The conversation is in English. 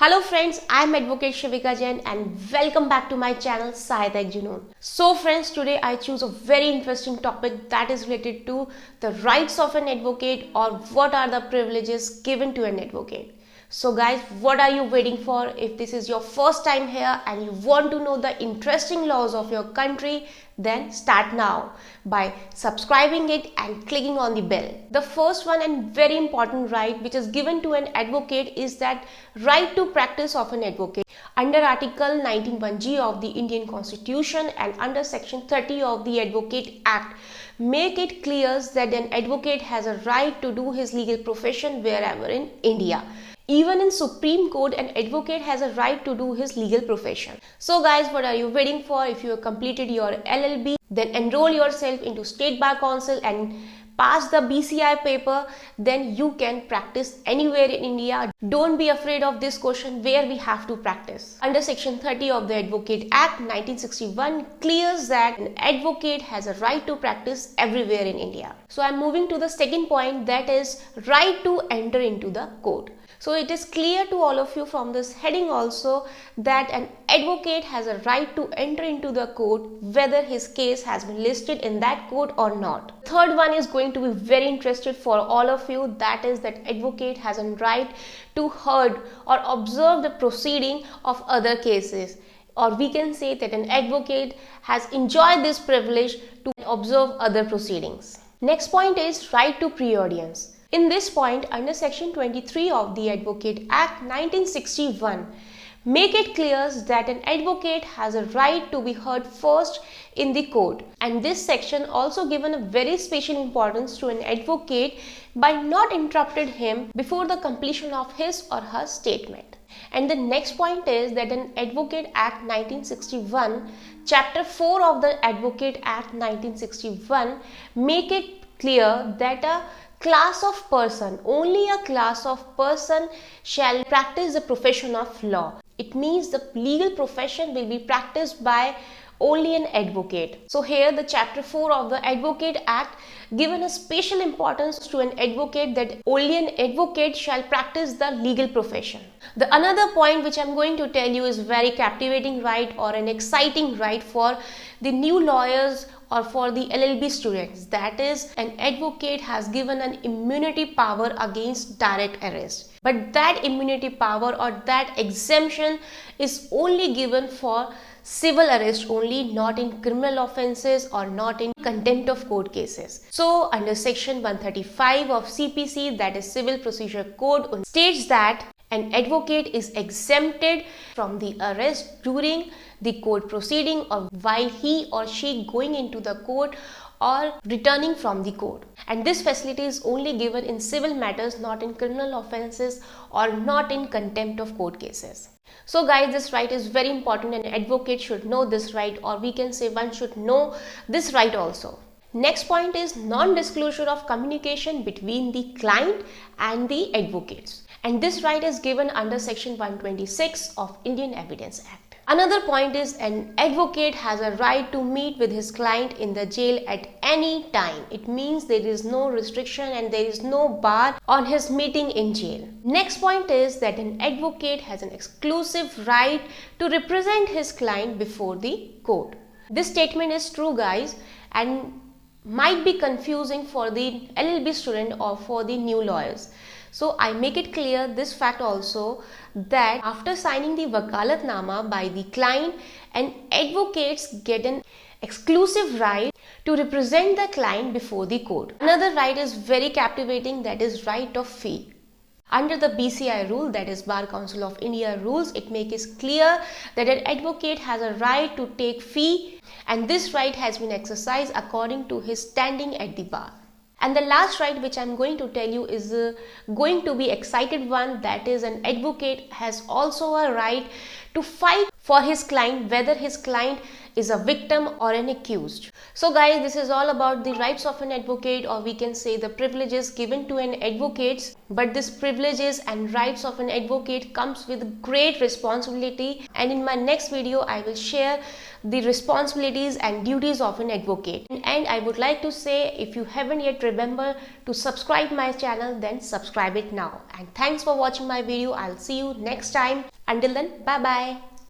Hello friends, I am Advocate Shivika Jain and welcome back to my channel Sahitek Junoon. So friends, today I choose a very interesting topic that is related to the rights of an advocate or what are the privileges given to an advocate. So guys, what are you waiting for? If this is your first time here and you want to know the interesting laws of your country, then start now by subscribing it and clicking on the bell. The first one and very important right which is given to an advocate is that right to practice of an advocate. Under Article 19(1)(g) of the Indian Constitution and under Section 30 of the Advocate Act, make it clear that an advocate has a right to do his legal profession wherever in India. Even in Supreme Court, an advocate has a right to do his legal profession. So guys, what are you waiting for? If you have completed your LLB, then enroll yourself into State Bar Council and pass the BCI paper, then you can practice anywhere in India. Don't be afraid of this question where we have to practice. Under Section 30 of the Advocate Act 1961 clears that an advocate has a right to practice everywhere in India. So I am moving to the second point, that is right to enter into the court. So it is clear to all of you from this heading also that an advocate has a right to enter into the court whether his case has been listed in that court or not. Third one is going to be very interesting for all of you, that is that advocate has a right to heard or observe the proceeding of other cases, or we can say that an advocate has enjoyed this privilege to observe other proceedings. Next point is right to pre-audience. In this point, under Section 23 of the Advocate Act 1961, make it clear that an advocate has a right to be heard first in the court. And this section also given a very special importance to an advocate by not interrupting him before the completion of his or her statement. And the next point is that an Advocate Act 1961, Chapter 4 of the Advocate Act 1961, make it clear that a class of person, only a class of person shall practice the profession of law. It means the legal profession will be practiced by only an advocate. So here the chapter 4 of the Advocate Act given a special importance to an advocate that only an advocate shall practice the legal profession. The another point which I am going to tell you is very captivating right or an exciting right for the new lawyers or for the LLB students, that is an advocate has given an immunity power against direct arrest. But that immunity power or that exemption is only given for civil arrest only, not in criminal offences or not in contempt of court cases. So under Section 135 of CPC, that is Civil Procedure Code, states that an advocate is exempted from the arrest during the court proceeding or while he or she going into the court or returning from the court. And this facility is only given in civil matters, not in criminal offences or not in contempt of court cases. So guys, this right is very important and an advocate should know this right, or we can say one should know this right also. Next point is non-disclosure of communication between the client and the advocates. And this right is given under Section 126 of Indian Evidence Act. Another point is an advocate has a right to meet with his client in the jail at any time. It means there is no restriction and there is no bar on his meeting in jail. Next point is that an advocate has an exclusive right to represent his client before the court. This statement is true guys and might be confusing for the LLB student or for the new lawyers. So I make it clear this fact also that after signing the Wakalatnama by the client, an advocates get an exclusive right to represent the client before the court. Another right is very captivating, that is right of fee. Under the BCI rule, that is Bar Council of India rules, it makes clear that an advocate has a right to take fee and this right has been exercised according to his standing at the bar. And the last right which I am going to tell you is going to be excited one, that is an advocate has also a right to fight for his client whether his client is a victim or an accused. So guys, this is all about the rights of an advocate, or we can say the privileges given to an advocate. But this privileges and rights of an advocate comes with great responsibility, and in my next video I will share the responsibilities and duties of an advocate. And I would like to say, if you haven't yet remember to subscribe my channel, then subscribe it now. And thanks for watching my video. I'll see you next time. Until then, bye bye.